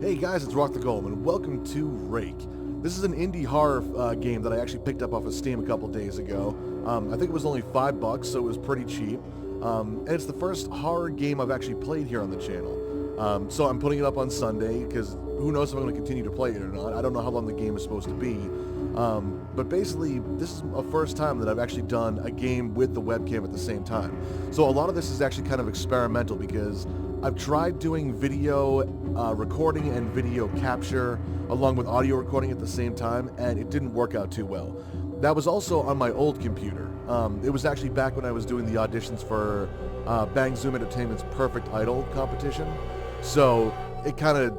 Hey guys, it's RockTheGolem, and welcome to Rake. This is an indie horror game that I actually picked up off of Steam a couple days ago. I think it was only $5, so it was pretty cheap. And it's the first horror game I've actually played here on the channel. So I'm putting it up on Sunday, because who knows if I'm going to continue to play it or not. I don't know how long the game is supposed to be. But basically, this is a first time that I've actually done a game with the webcam at the same time. So a lot of this is actually kind of experimental, because I've tried doing video recording and video capture along with audio recording at the same time, and it didn't work out too well. That was also on my old computer. It was actually back when I was doing the auditions for Bang Zoom Entertainment's Perfect Idol competition. So it kind of,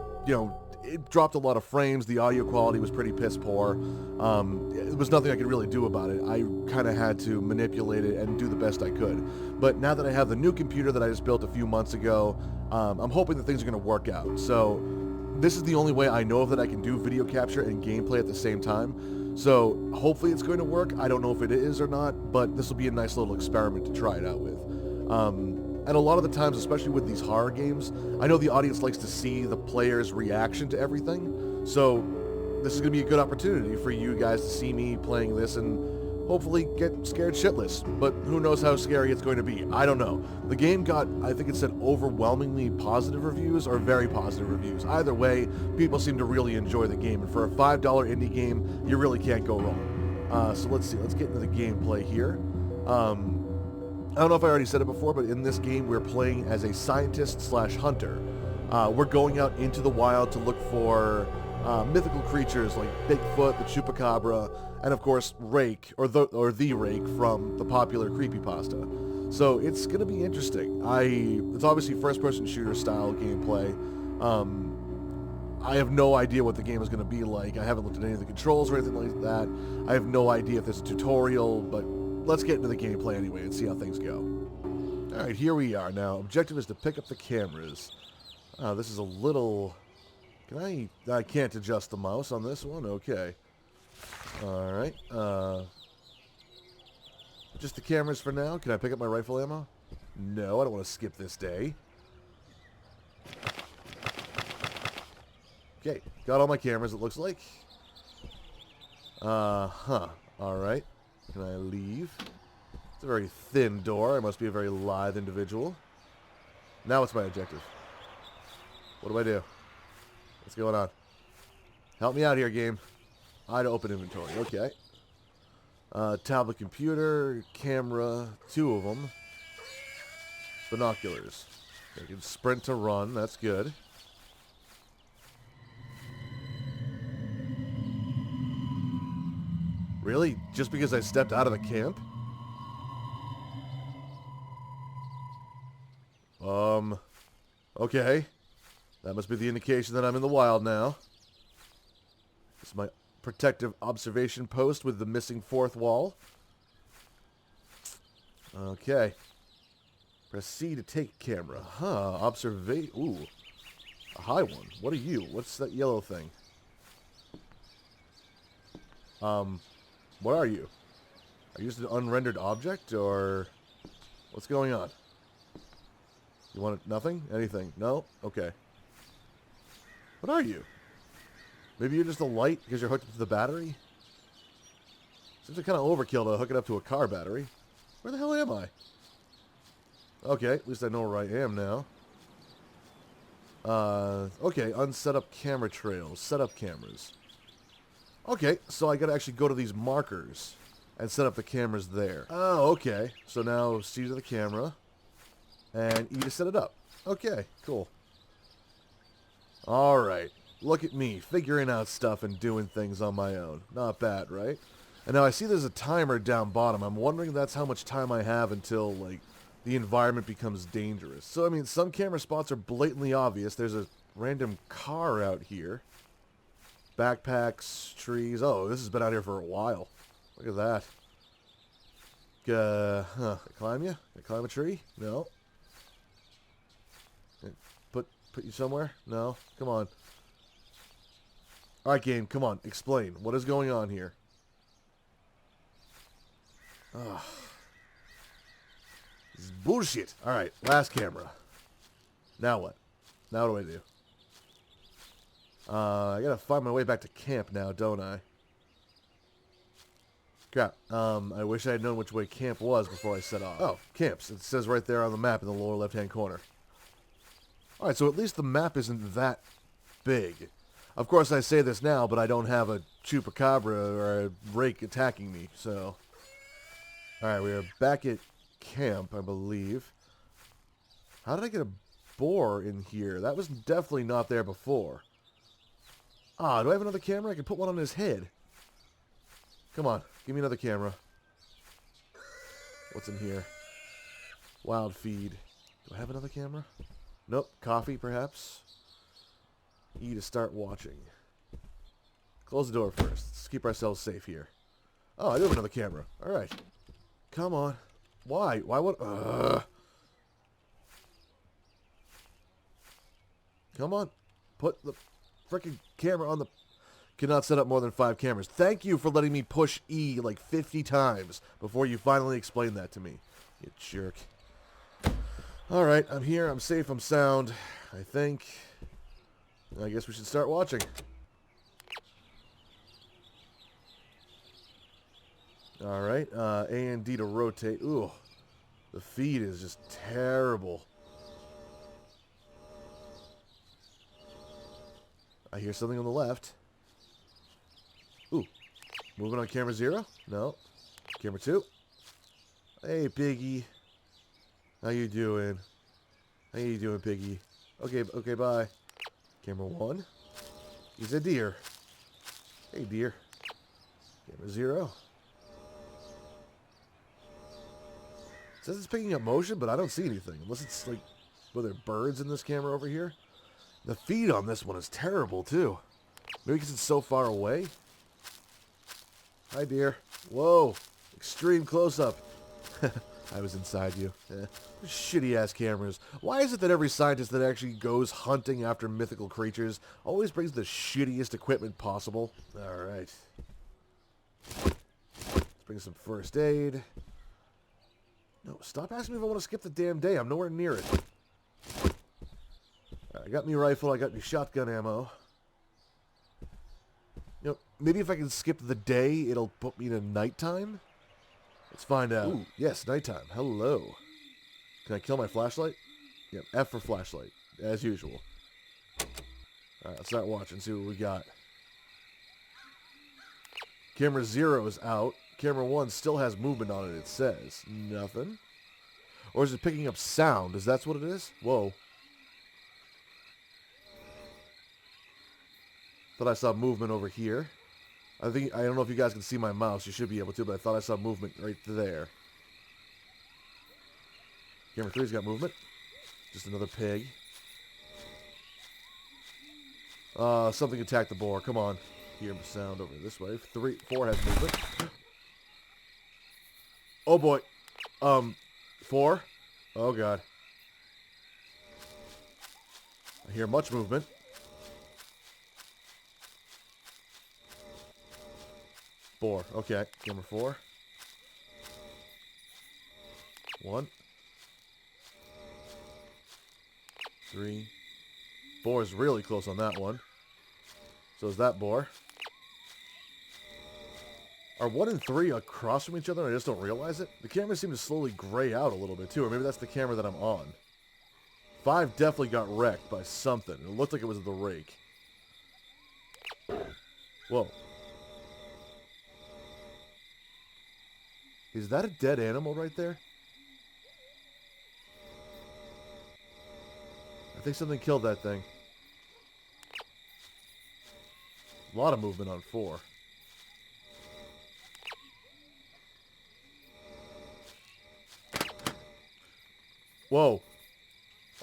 it dropped a lot of frames. The audio quality was pretty piss poor. There was nothing I could really do about it. I kind of had to manipulate it and do the best I could. But now that I have the new computer that I just built a few months ago, I'm hoping that things are going to work out. So this is the only way I know of that I can do video capture and gameplay at the same time. So hopefully it's going to work. I don't know if it is or not, but this will be a nice little experiment to try it out with. And a lot of the times, especially with these horror games, I know the audience likes to see the player's reaction to everything. So this is going to be a good opportunity for you guys to see me playing this and hopefully get scared shitless. But who knows how scary it's going to be. I don't know. The game got, I think it said, overwhelmingly positive reviews or very positive reviews. Either way, people seem to really enjoy the game. And for a $5 indie game, you really can't go wrong. So let's see. Let's get into the gameplay here. I don't know if I already said it before, but in this game we're playing as a scientist/hunter. We're going out into the wild to look for mythical creatures like Bigfoot, the Chupacabra, and of course Rake, or the Rake from the popular Creepypasta. So it's going to be interesting. It's obviously first-person shooter style gameplay. I have no idea what the game is going to be like. I haven't looked at any of the controls or anything like that. I have no idea if there's a tutorial, but let's get into the gameplay anyway and see how things go. Alright, here we are now. Objective is to pick up the cameras. This is a little... I can't adjust the mouse on this one? Okay. Alright. Just the cameras for now. Can I pick up my rifle ammo? No, I don't want to skip this day. Okay, got all my cameras, it looks like. Alright. Can I leave? It's a very thin door. I must be a very lithe individual. Now what's my objective? What do I do? What's going on? Help me out here, game. I to open inventory. Okay. Tablet computer, camera, 2 of them. Binoculars. I can sprint to run. That's good. Really? Just because I stepped out of the camp? Okay. That must be the indication that I'm in the wild now. This is my protective observation post with the missing 4th wall. Okay. Press C to take camera. Observate. Ooh. A high one. What are you? What's that yellow thing? What are you? Are you just an unrendered object, or what's going on? You want nothing? Anything? No? Okay. What are you? Maybe you're just a light because you're hooked up to the battery? Seems like kind of overkill to hook it up to a car battery. Where the hell am I? Okay, at least I know where I am now. Okay, unset up camera trails. Set up cameras. Okay, so I gotta actually go to these markers and set up the cameras there. Oh, okay. So now C to the camera and E to set it up. Okay, cool. Alright, look at me, figuring out stuff and doing things on my own. Not bad, right? And now I see there's a timer down bottom. I'm wondering if that's how much time I have until, like, the environment becomes dangerous. So, I mean, some camera spots are blatantly obvious. There's a random car out here. Backpacks, trees. Oh, this has been out here for a while. Look at that. Can I climb you? Can I climb a tree? No. Put you somewhere? No? Come on. Alright, game, come on. Explain. What is going on here? Ugh. This is bullshit. Alright, last camera. Now what? Now what do I do? I gotta find my way back to camp now, don't I? Crap. I wish I had known which way camp was before I set off. Oh, camps. It says right there on the map in the lower left-hand corner. Alright, so at least the map isn't that big. Of course, I say this now, but I don't have a chupacabra or a rake attacking me, so... Alright, we are back at camp, I believe. How did I get a boar in here? That was definitely not there before. Ah, do I have another camera? I can put one on his head. Come on, give me another camera. What's in here? Wild feed. Do I have another camera? Nope. Coffee, perhaps? E to start watching. Close the door first. Let's keep ourselves safe here. Oh, I do have another camera. Alright. Come on. Why? Why would... Come on. Put the freaking camera on the... Cannot set up more than 5 cameras. Thank you for letting me push E like 50 times before you finally explained that to me. You jerk. Alright, I'm here. I'm safe. I'm sound. I think... I guess we should start watching. Alright, A and D to rotate. Ooh, the feed is just terrible. I hear something on the left. Ooh, moving on camera 0? No. Camera 2? Hey, Piggy. How you doing? How you doing, Piggy? Okay, bye. Camera 1? He's a deer. Hey, deer. Camera 0. It says it's picking up motion, but I don't see anything. Unless it's like, were there birds in this camera over here? The feed on this one is terrible, too. Maybe because it's so far away? Hi, dear. Whoa. Extreme close-up. I was inside you. Shitty-ass cameras. Why is it that every scientist that actually goes hunting after mythical creatures always brings the shittiest equipment possible? Alright. Let's bring some first aid. No, stop asking me if I want to skip the damn day. I'm nowhere near it. Right, I got me rifle. I got me shotgun ammo. You know, maybe if I can skip the day, it'll put me to nighttime? Let's find out. Ooh, yes, nighttime. Hello. Can I kill my flashlight? Yep, F for flashlight, as usual. Alright, let's start watching, see what we got. Camera 0 is out. Camera 1 still has movement on it, it says. Nothing. Or is it picking up sound? Is that what it is? Whoa. Thought I saw movement over here. I don't know if you guys can see my mouse. You should be able to, but I thought I saw movement right there. Camera 3's got movement. Just another pig. Something attacked the boar. Come on. Hear the sound over this way. 4 has movement. Oh boy. 4. Oh god. I hear much movement. 4. Okay. Camera 4. 1. 3. 4 is really close on that one. So is that boar. Are 1 and 3 across from each other and I just don't realize it? The cameras seem to slowly gray out a little bit too, or maybe that's the camera that I'm on. 5 definitely got wrecked by something. It looked like it was the rake. Whoa. Is that a dead animal right there? I think something killed that thing. A lot of movement on 4. Whoa.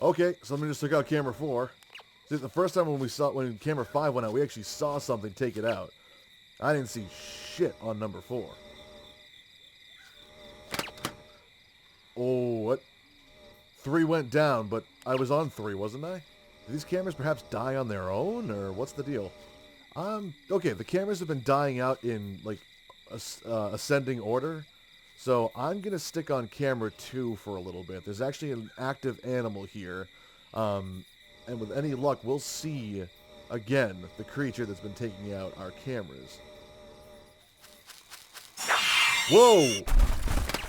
Okay, somebody just took out camera 4. See, the first time when camera 5 went out, we actually saw something take it out. I didn't see shit on number 4. Oh, what? 3 went down, but I was on 3, wasn't I? Do these cameras perhaps die on their own, or what's the deal? Okay, the cameras have been dying out in, like, ascending order. So I'm going to stick on camera 2 for a little bit. There's actually an active animal here. And with any luck, we'll see Again, the creature that's been taking out our cameras. Whoa!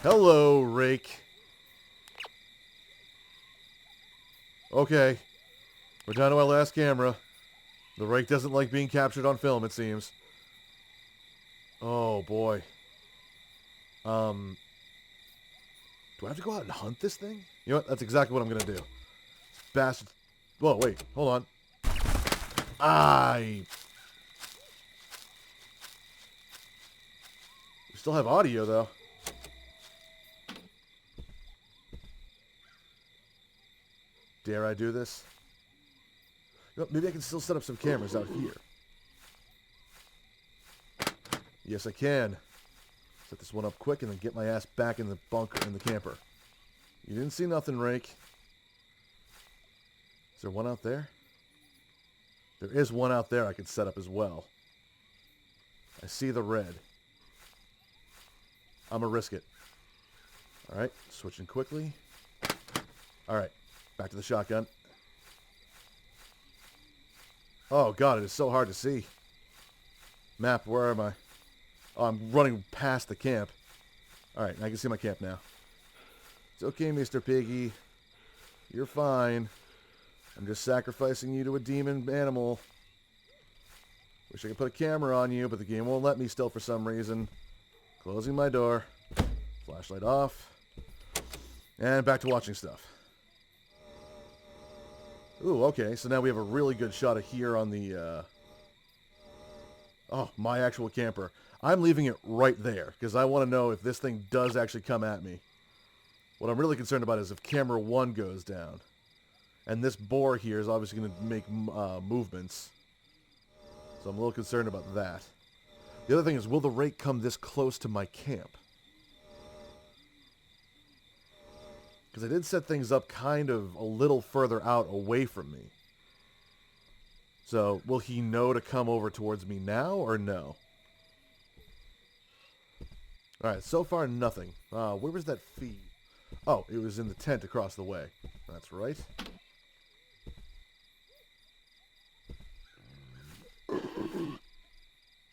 Hello, Rake. Okay. We're down to our last camera. The Rake doesn't like being captured on film, it seems. Oh, boy. Do I have to go out and hunt this thing? You know what? That's exactly what I'm going to do. This bastard. Whoa, wait. Hold on. We still have audio, though. Dare I do this? You know, maybe I can still set up some cameras out here. Yes, I can. Set this one up quick and then get my ass back in the bunker, in the camper. You didn't see nothing, Rake. Is there one out there? There is one out there I could set up as well. I see the red. I'm gonna risk it. Alright, switching quickly. Alright, back to the shotgun. Oh god, it is so hard to see. Map, where am I? Oh, I'm running past the camp. Alright, I can see my camp now. It's okay, Mr. Piggy. You're fine. I'm just sacrificing you to a demon animal. Wish I could put a camera on you, but the game won't let me still for some reason. Closing my door. Flashlight off. And back to watching stuff. Ooh, okay, so now we have a really good shot of here on the, oh, my actual camper. I'm leaving it right there, because I want to know if this thing does actually come at me. What I'm really concerned about is if camera 1 goes down. And this boar here is obviously going to make movements. So I'm a little concerned about that. The other thing is, will the Rake come this close to my camp? Because I did set things up kind of a little further out away from me. So, will he know to come over towards me now, or no? Alright, so far nothing. Where was that feed? Oh, it was in the tent across the way. That's right.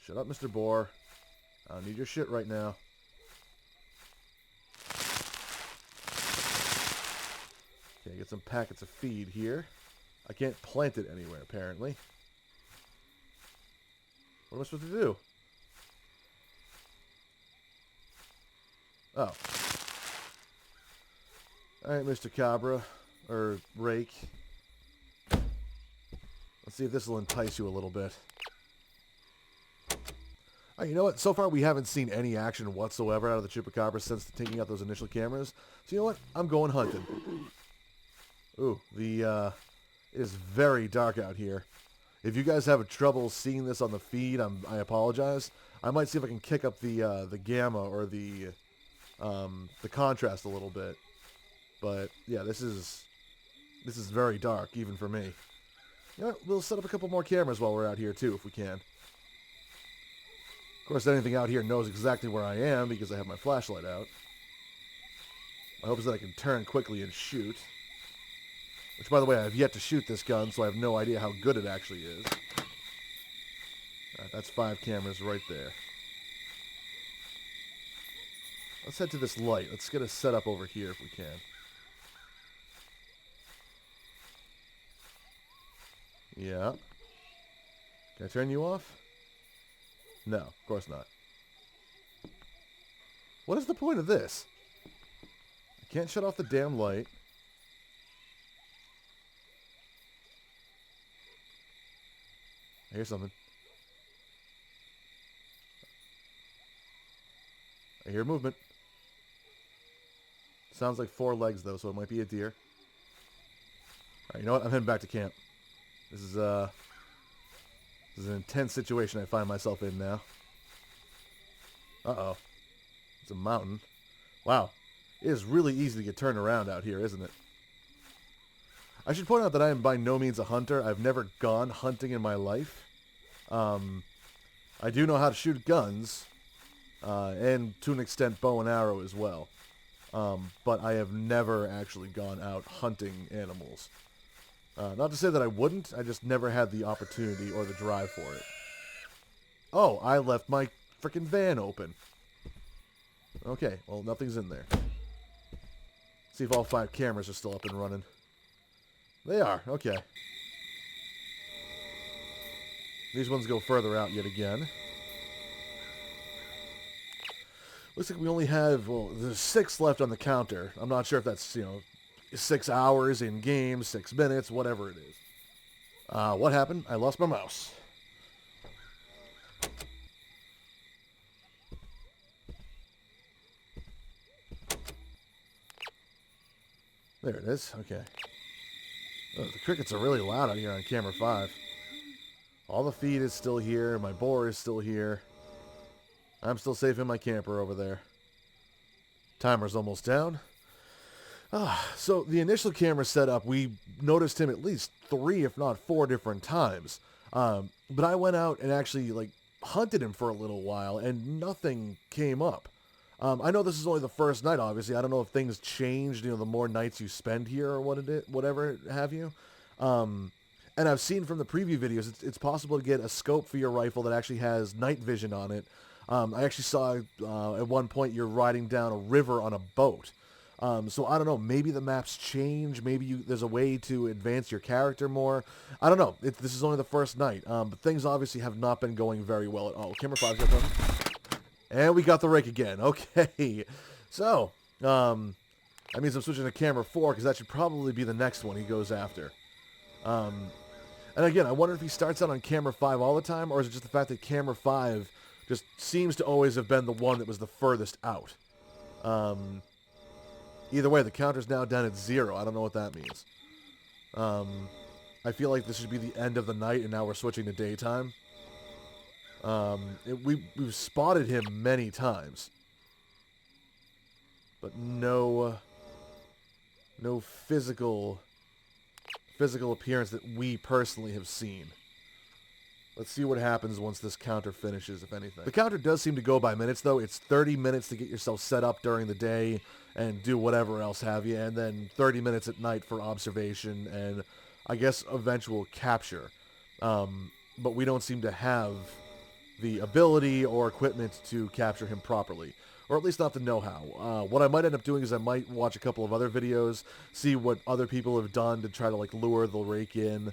Shut up, Mr. Boar. I don't need your shit right now. Okay, get some packets of feed here. I can't plant it anywhere, apparently. What am I supposed to do? Oh. Alright, Mr. Cabra. Or Rake. Let's see if this will entice you a little bit. Alright, you know what? So far we haven't seen any action whatsoever out of the Chupacabra since taking out those initial cameras. So you know what? I'm going hunting. Ooh, it is very dark out here. If you guys have trouble seeing this on the feed, I apologize. I might see if I can kick up the gamma or the contrast a little bit. But yeah, this is very dark even for me. You know what? We'll set up a couple more cameras while we're out here too, if we can. Of course, anything out here knows exactly where I am because I have my flashlight out. My hope is that I can turn quickly and shoot. Which, by the way, I have yet to shoot this gun, so I have no idea how good it actually is. Alright, that's 5 cameras right there. Let's head to this light. Let's get a setup over here if we can. Yeah. Can I turn you off? No, of course not. What is the point of this? I can't shut off the damn light. I hear something. I hear movement. Sounds like 4 legs, though, so it might be a deer. Alright, you know what? I'm heading back to camp. This is an intense situation I find myself in now. Uh-oh. It's a mountain. Wow. It is really easy to get turned around out here, isn't it? I should point out that I am by no means a hunter. I've never gone hunting in my life. I do know how to shoot guns, and to an extent bow and arrow as well. But I have never actually gone out hunting animals. Not to say that I wouldn't, I just never had the opportunity or the drive for it. Oh, I left my frickin' van open. Okay, well, nothing's in there. See if all 5 cameras are still up and running. They are, okay. These ones go further out yet again. Looks like we only have, well, there's 6 left on the counter. I'm not sure if that's, 6 hours in game, 6 minutes, whatever it is. What happened? I lost my mouse. There it is. Okay. Oh, the crickets are really loud out here on camera 5. All the feed is still here. My boar is still here. I'm still safe in my camper over there. Timer's almost down. So the initial camera setup, we noticed him at least 3, if not 4 different times. But I went out and actually hunted him for a little while, and nothing came up. I know this is only the first night, obviously. I don't know if things changed, the more nights you spend here or whatever have you. And I've seen from the preview videos, it's possible to get a scope for your rifle that actually has night vision on it. I actually saw at one point you're riding down a river on a boat. So I don't know, maybe the maps change, maybe there's a way to advance your character more. I don't know, this is only the first night, but things obviously have not been going very well at all. Camera 5's got something. And we got the rake again, okay. So, that means I'm switching to camera 4, because that should probably be the next one he goes after. And again, I wonder if he starts out on camera 5 all the time, or is it just the fact that camera 5 just seems to always have been the one that was the furthest out. Either way, the counter's now down at 0. I don't know what that means. I feel like this should be the end of the night, and now we're switching to daytime. We've spotted him many times. But no physical appearance that we personally have seen. Let's see what happens once this counter finishes, if anything. The counter does seem to go by minutes, though. It's 30 minutes to get yourself set up during the day and do whatever else have you, and then 30 minutes at night for observation and, I guess, eventual capture. But we don't seem to have the ability or equipment to capture him properly. Or at least not the know-how. What I might end up doing is I might watch a couple of other videos, see what other people have done to try to, lure the rake in.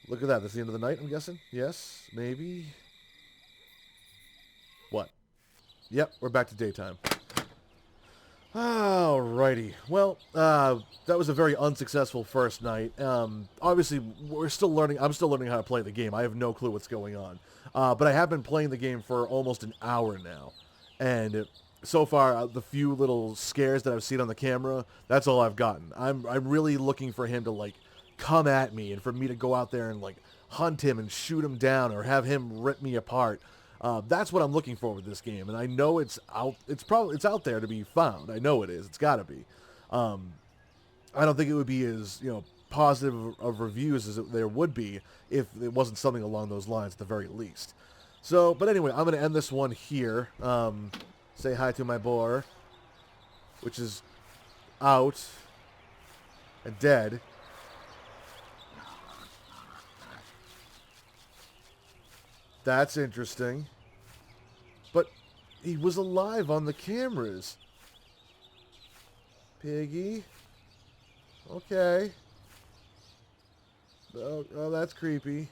Look at that. That's the end of the night, I'm guessing? Yes? Maybe? What? Yep, we're back to daytime. Alrighty. Well, that was a very unsuccessful first night. Obviously, I'm still learning how to play the game. I have no clue what's going on. But I have been playing the game for almost an hour now. And so far, the few little scares that I've seen on the camera, that's all I've gotten. I'm really looking for him to, come at me and for me to go out there and, hunt him and shoot him down or have him rip me apart. That's what I'm looking for with this game, and I know it's out there to be found. I know it is. It's got to be. I don't think it would be as, positive of reviews as there would be if it wasn't something along those lines at the very least. So, but anyway, I'm going to end this one here. Say hi to my boar, which is out and dead. That's interesting. But he was alive on the cameras. Piggy. Okay. Oh, that's creepy.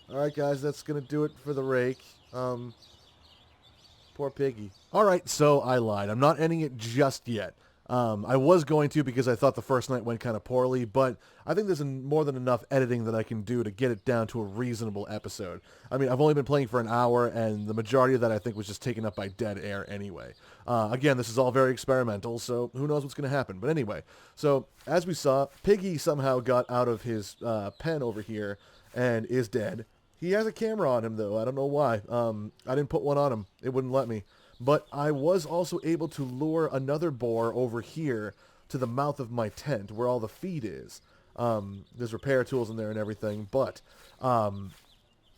Alright, guys, that's going to do it for the rake. Poor Piggy. Alright, so I lied. I'm not ending it just yet. I was going to because I thought the first night went kind of poorly, but I think there's more than enough editing that I can do to get it down to a reasonable episode. I mean, I've only been playing for an hour, and the majority of that I think was just taken up by dead air anyway. Again, this is all very experimental, so who knows what's going to happen. But anyway, so as we saw, Piggy somehow got out of his pen over here and is dead. He has a camera on him, though. I don't know why. I didn't put one on him. It wouldn't let me. But I was also able to lure another boar over here to the mouth of my tent where all the feed is. There's repair tools in there and everything. But I'm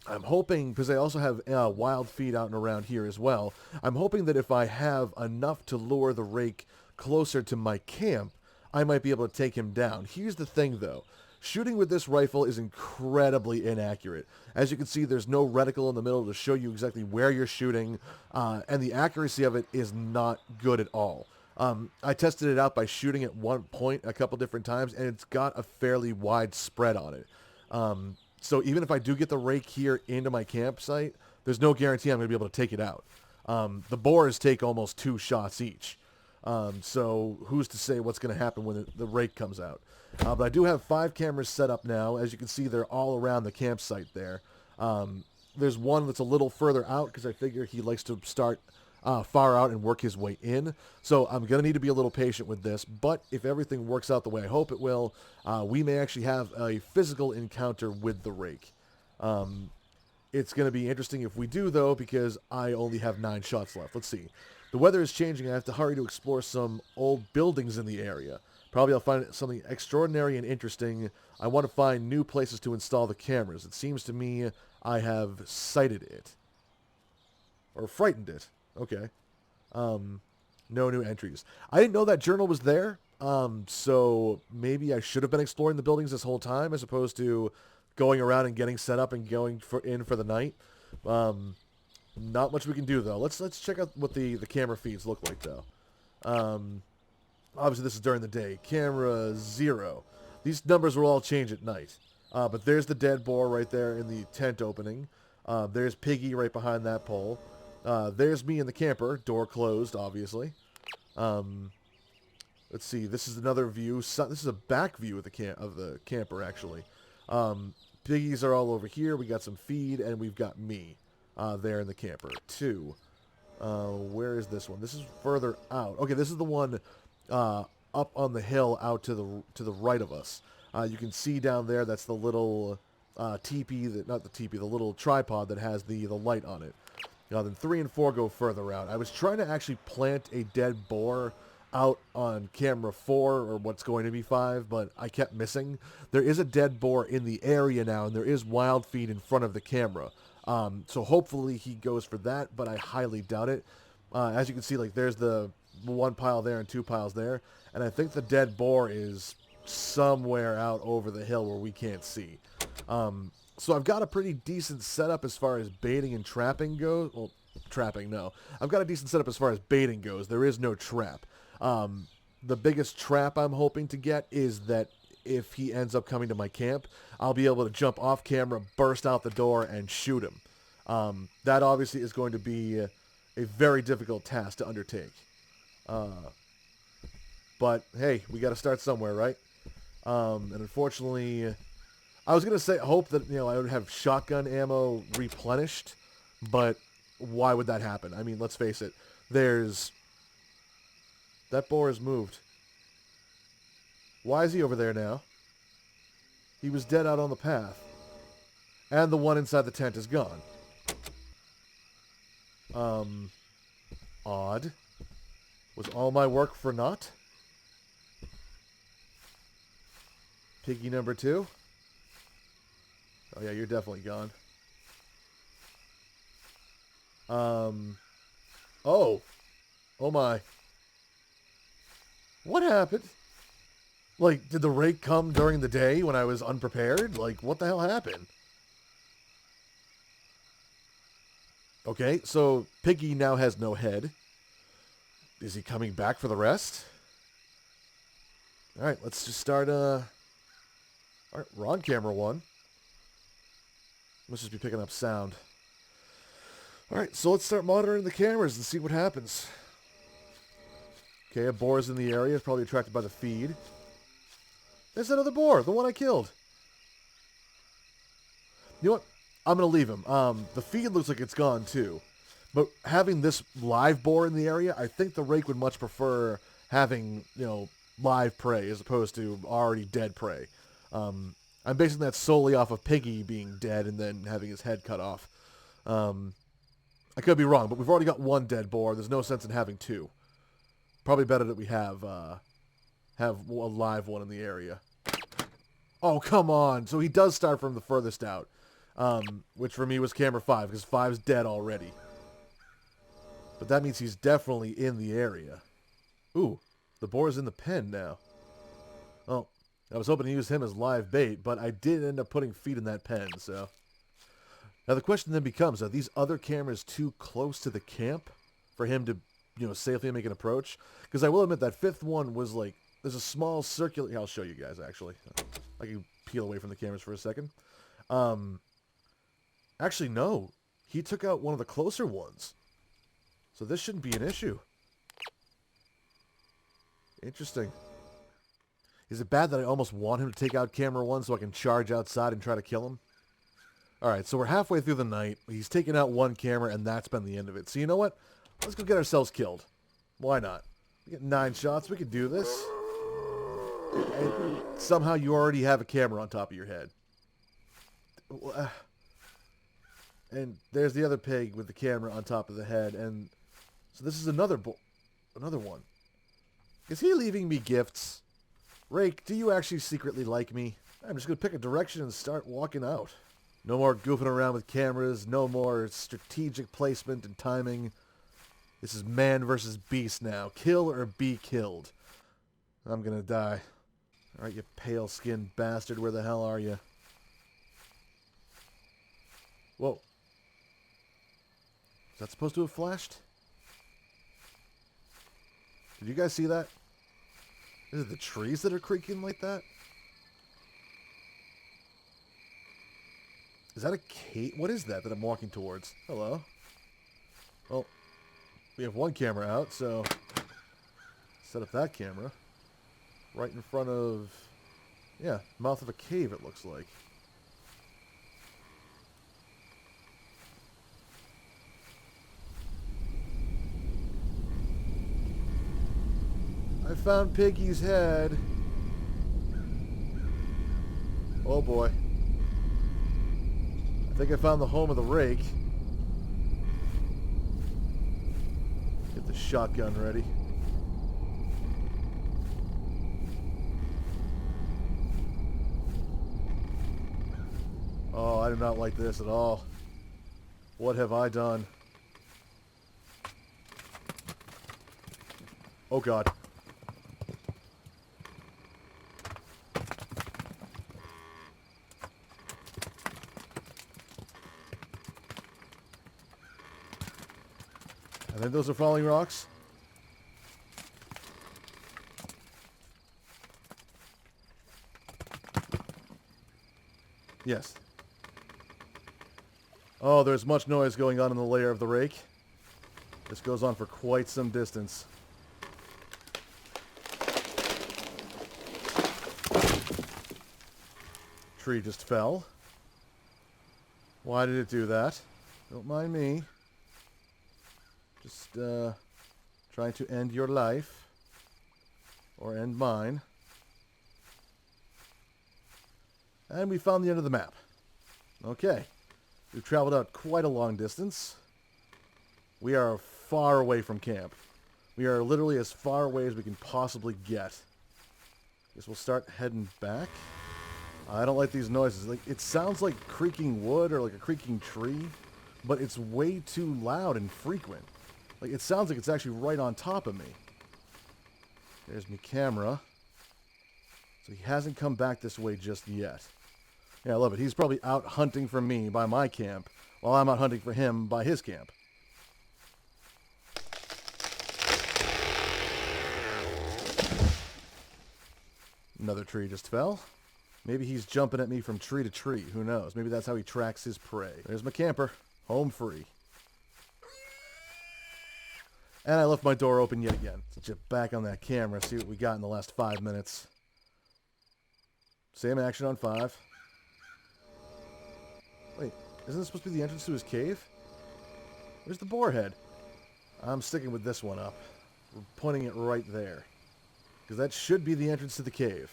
hoping, because I also have wild feed out and around here as well, I'm hoping that if I have enough to lure the rake closer to my camp, I might be able to take him down. Here's the thing, though. Shooting with this rifle is incredibly inaccurate. As you can see, there's no reticle in the middle to show you exactly where you're shooting, and the accuracy of it is not good at all. I tested it out by shooting at one point a couple different times, and it's got a fairly wide spread on it. So even if I do get the Rake here into my campsite, there's no guarantee I'm going to be able to take it out. The boars take almost 2 shots each. So who's to say what's going to happen when the Rake comes out. But I do have 5 cameras set up now. As you can see, they're all around the campsite there. There's one that's a little further out because I figure he likes to start far out and work his way in. So I'm going to need to be a little patient with this. But if everything works out the way I hope it will, we may actually have a physical encounter with the Rake. It's going to be interesting if we do, though, because I only have 9 shots left. Let's see. The weather is changing. I have to hurry to explore some old buildings in the area. Probably I'll find something extraordinary and interesting. I want to find new places to install the cameras. It seems to me I have sighted it. Or frightened it. Okay. No new entries. I didn't know that journal was there. So maybe I should have been exploring the buildings this whole time as opposed to going around and getting set up and going in for the night. Not much we can do, though. Let's check out what the camera feeds look like, though. Obviously, this is during the day. Camera 0. These numbers will all change at night. But there's the dead boar right there in the tent opening. There's Piggy right behind that pole. There's me in the camper. Door closed, obviously. Let's see. This is another view. This is a back view of the camper, actually. Piggies are all over here. We got some feed, and we've got me there in the camper. 2. Where is this one? This is further out. Okay, this is the one up on the hill out to the right of us. You can see down there, that's the little teepee, the little tripod that has the light on it. Then 3 and 4 go further out. I was trying to actually plant a dead boar out on camera 4, or what's going to be 5, but I kept missing. There is a dead boar in the area now, and there is wild feed in front of the camera. So hopefully he goes for that, but I highly doubt it. As you can see, like, there's the 1 pile there and 2 piles there, and I think the dead boar is somewhere out over the hill where we can't see. So I've got a pretty decent setup as far as baiting and trapping goes. Well, trapping, no. I've got a decent setup as far as baiting goes. There is no trap. The biggest trap I'm hoping to get is that if he ends up coming to my camp, I'll be able to jump off camera, burst out the door, and shoot him. That obviously is going to be a very difficult task to undertake. But, hey, we got to start somewhere, right? And unfortunately, I was going to say, hope that, I would have shotgun ammo replenished, but why would that happen? I mean, let's face it. That boar has moved. Why is he over there now? He was dead out on the path. And the one inside the tent is gone. Odd. Was all my work for naught? Piggy number 2? Oh yeah, you're definitely gone. Oh. Oh my. What happened? Like, did the Rake come during the day when I was unprepared? Like, what the hell happened? Okay, so Piggy now has no head. Is he coming back for the rest? Alright, let's just start, Alright, we're on camera 1. Must just be picking up sound. Alright, so let's start monitoring the cameras and see what happens. Okay, a boar's in the area. It's probably attracted by the feed. There's another boar, the one I killed. You know what? I'm going to leave him. The feed looks like it's gone too. But having this live boar in the area, I think the Rake would much prefer having, live prey as opposed to already dead prey. I'm basing that solely off of Piggy being dead and then having his head cut off. I could be wrong, but we've already got 1 dead boar. There's no sense in having 2. Probably better that we have a live one in the area. Oh, come on. So he does start from the furthest out, which for me was camera 5, because 5's dead already. But that means he's definitely in the area. Ooh, the boar's in the pen now. I was hoping to use him as live bait, but I did end up putting feet in that pen, so. Now the question then becomes, are these other cameras too close to the camp for him to, safely make an approach? Because I will admit that fifth one was like, there's a small circular, I'll show you guys actually. I can peel away from the cameras for a second. Actually, no. He took out one of the closer ones. So this shouldn't be an issue. Interesting. Is it bad that I almost want him to take out camera one so I can charge outside and try to kill him? Alright, so we're halfway through the night. He's taken out one camera, and that's been the end of it. So you know what? Let's go get ourselves killed. Why not? We get 9 shots. We can do this. And somehow you already have a camera on top of your head. And there's the other pig with the camera on top of the head. And so this is another one. Is he leaving me gifts? Rake, do you actually secretly like me? I'm just going to pick a direction and start walking out. No more goofing around with cameras. No more strategic placement and timing. This is man versus beast now. Kill or be killed. I'm going to die. Alright, you pale-skinned bastard. Where the hell are you? Whoa. Is that supposed to have flashed? Did you guys see that? Is it the trees that are creaking like that? Is that a cave? What is that I'm walking towards? Hello? Well, we have one camera out, so set up that camera. Right in front of, yeah, mouth of a cave it looks like. I found Piggy's head. Oh boy. I think I found the home of the Rake. Get the shotgun ready. Oh, I do not like this at all. What have I done? Oh God. I think those are falling rocks. Yes. Oh, there's much noise going on in the lair of the Rake. This goes on for quite some distance. Tree just fell. Why did it do that? Don't mind me. Just trying to end your life. Or end mine. And we found the end of the map. Okay. We've traveled out quite a long distance. We are far away from camp. We are literally as far away as we can possibly get. Guess we'll start heading back. I don't like these noises. Like, it sounds like creaking wood or like a creaking tree, but it's way too loud and frequent. Like, it sounds like it's actually right on top of me. There's my camera. So he hasn't come back this way just yet. Yeah, I love it. He's probably out hunting for me by my camp, while I'm out hunting for him by his camp. Another tree just fell. Maybe he's jumping at me from tree to tree. Who knows? Maybe that's how he tracks his prey. There's my camper. Home free. And I left my door open yet again. Let's get back on that camera, see what we got in the last 5 minutes. Same action on 5. Wait, isn't this supposed to be the entrance to his cave? Where's the boar head? I'm sticking with this one up. We're pointing it right there. Because that should be the entrance to the cave.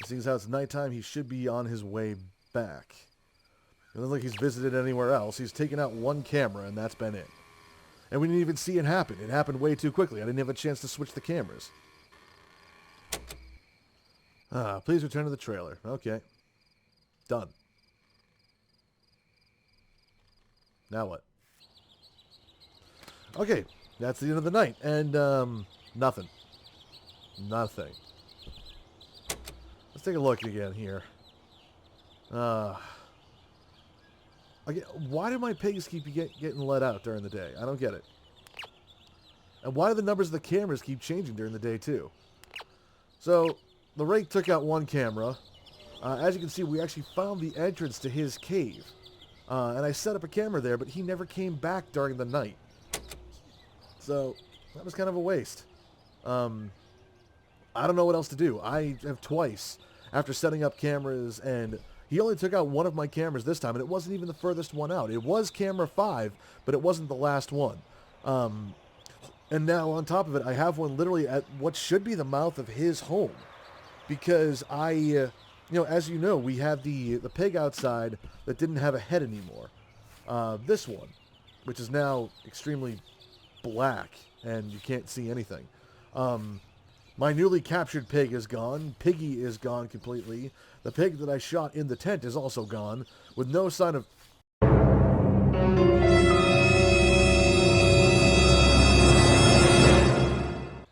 Seeing as how it's nighttime, he should be on his way back. It doesn't look like he's visited anywhere else. He's taken out one camera, and that's been it. And we didn't even see it happen. It happened way too quickly. I didn't have a chance to switch the cameras. Please return to the trailer. Okay. Done. Now what? Okay, that's the end of the night. And, nothing. Nothing. Let's take a look again here. Again, why do my pigs keep getting let out during the day? I don't get it. And why do the numbers of the cameras keep changing during the day, too? So, the Rake took out one camera. As you can see, we actually found the entrance to his cave. And I set up a camera there, but he never came back during the night. So, that was kind of a waste. I don't know what else to do. I have twice, after setting up cameras, and he only took out one of my cameras this time, and it wasn't even the furthest one out. It was camera 5, but it wasn't the last one. And now, on top of it, I have one literally at what should be the mouth of his home. Because as you know, we had the pig outside that didn't have a head anymore. This one, which is now extremely black, and you can't see anything. My newly captured pig is gone. Piggy is gone completely. The pig that I shot in the tent is also gone, with no sign of...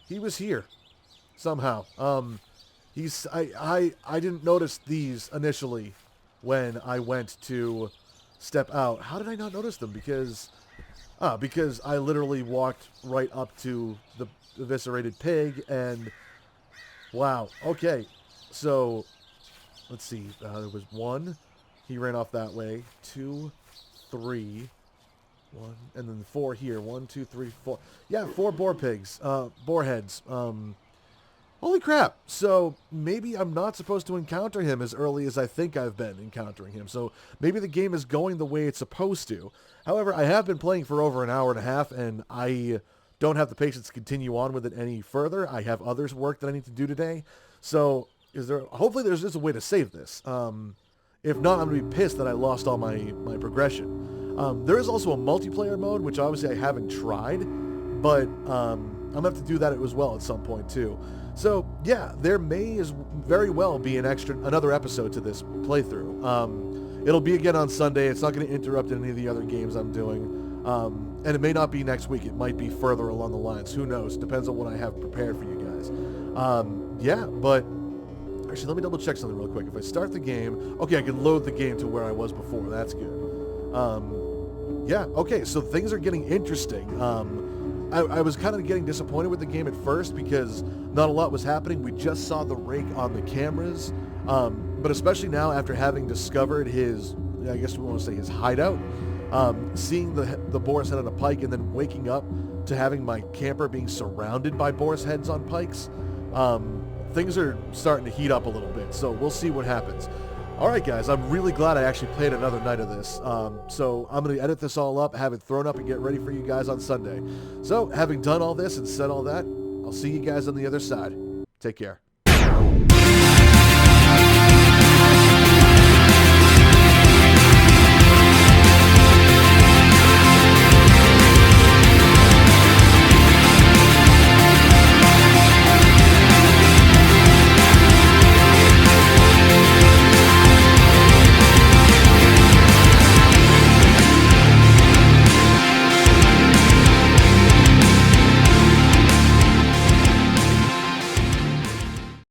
He was here, somehow. I didn't notice these initially when I went to step out. How did I not notice them? Because I literally walked right up to the eviscerated pig, and wow. Okay, so let's see. There was 1. He ran off that way. 2, 3. 1, and then 4 here. 1, 2, 3, 4. Yeah, 4 boar pigs. Boar heads. Holy crap. So maybe I'm not supposed to encounter him as early as I think I've been encountering him. So maybe the game is going the way it's supposed to. However, I have been playing for over an hour and a half, and I don't have the patience to continue on with it any further. I have others work that I need to do today. So hopefully there's just a way to save this. If not, I'm going to be pissed that I lost all my progression. There is also a multiplayer mode, which obviously I haven't tried, but I'm going to have to do that as well at some point too. So yeah, there may very well be another episode to this playthrough. It'll be again on Sunday. It's not going to interrupt any of the other games I'm doing. And it may not be next week. It might be further along the lines. Who knows? Depends on what I have prepared for you guys. Yeah, but actually, let me double check something real quick. If I start the game, okay, I can load the game to where I was before. That's good. Yeah, okay, so things are getting interesting. I was kind of getting disappointed with the game at first because not a lot was happening. We just saw the Rake on the cameras, but especially now after having discovered his, I guess we want to say his hideout, seeing the boar's head on a pike and then waking up to having my camper being surrounded by boar's heads on pikes, things are starting to heat up a little bit, so we'll see what happens. Alright guys, I'm really glad I actually played another night of this. So I'm going to edit this all up, have it thrown up, and get ready for you guys on Sunday. So, having done all this and said all that, I'll see you guys on the other side. Take care.